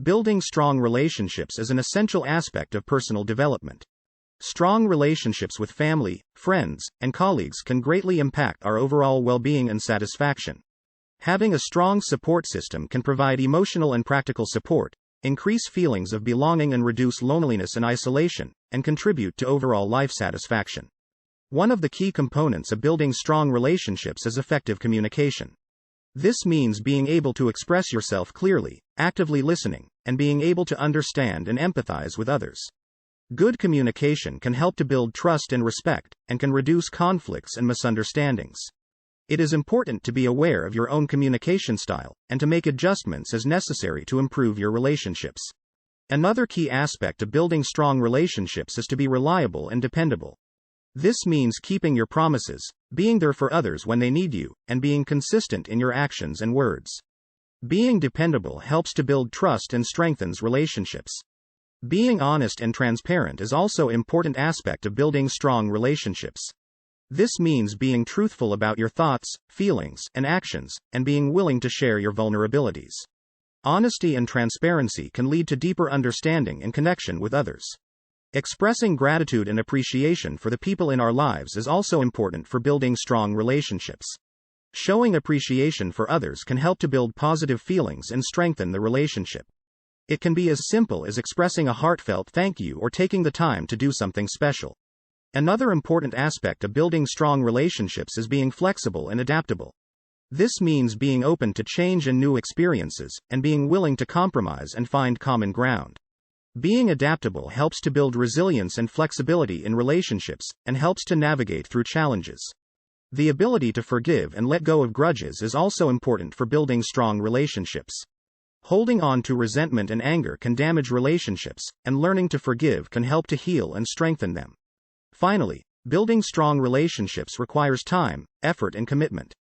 Building strong relationships is an essential aspect of personal development. Strong relationships with family, friends, and colleagues can greatly impact our overall well-being and satisfaction. Having a strong support system can provide emotional and practical support, increase feelings of belonging and reduce loneliness and isolation, and contribute to overall life satisfaction. One of the key components of building strong relationships is effective communication. This means being able to express yourself clearly, actively listening, and being able to understand and empathize with others. Good communication can help to build trust and respect, and can reduce conflicts and misunderstandings. It is important to be aware of your own communication style, and to make adjustments as necessary to improve your relationships. Another key aspect of building strong relationships is to be reliable and dependable. This means keeping your promises, being there for others when they need you, and being consistent in your actions and words. Being dependable helps to build trust and strengthens relationships. Being honest and transparent is also an important aspect of building strong relationships. This means being truthful about your thoughts, feelings, and actions, and being willing to share your vulnerabilities. Honesty and transparency can lead to deeper understanding and connection with others. Expressing gratitude and appreciation for the people in our lives is also important for building strong relationships. Showing appreciation for others can help to build positive feelings and strengthen the relationship. It can be as simple as expressing a heartfelt thank you or taking the time to do something special. Another important aspect of building strong relationships is being flexible and adaptable. This means being open to change and new experiences, and being willing to compromise and find common ground. Being adaptable helps to build resilience and flexibility in relationships, and helps to navigate through challenges. The ability to forgive and let go of grudges is also important for building strong relationships. Holding on to resentment and anger can damage relationships, and learning to forgive can help to heal and strengthen them. Finally, building strong relationships requires time, effort, and commitment.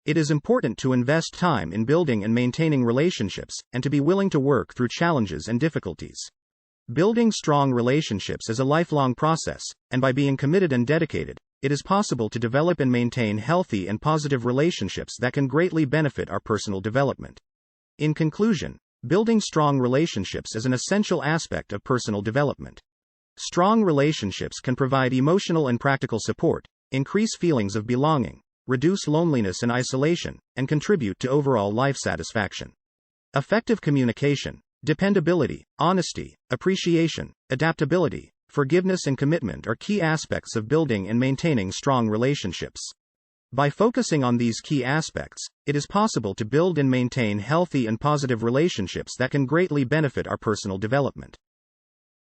It is important to invest time in building and maintaining relationships, and to be willing to work through challenges and difficulties. Building strong relationships is a lifelong process, and by being committed and dedicated, it is possible to develop and maintain healthy and positive relationships that can greatly benefit our personal development. In conclusion, building strong relationships is an essential aspect of personal development. Strong relationships can provide emotional and practical support, increase feelings of belonging, reduce loneliness and isolation, and contribute to overall life satisfaction. Effective communication, dependability, honesty, appreciation, adaptability, forgiveness, and commitment are key aspects of building and maintaining strong relationships. By focusing on these key aspects, it is possible to build and maintain healthy and positive relationships that can greatly benefit our personal development.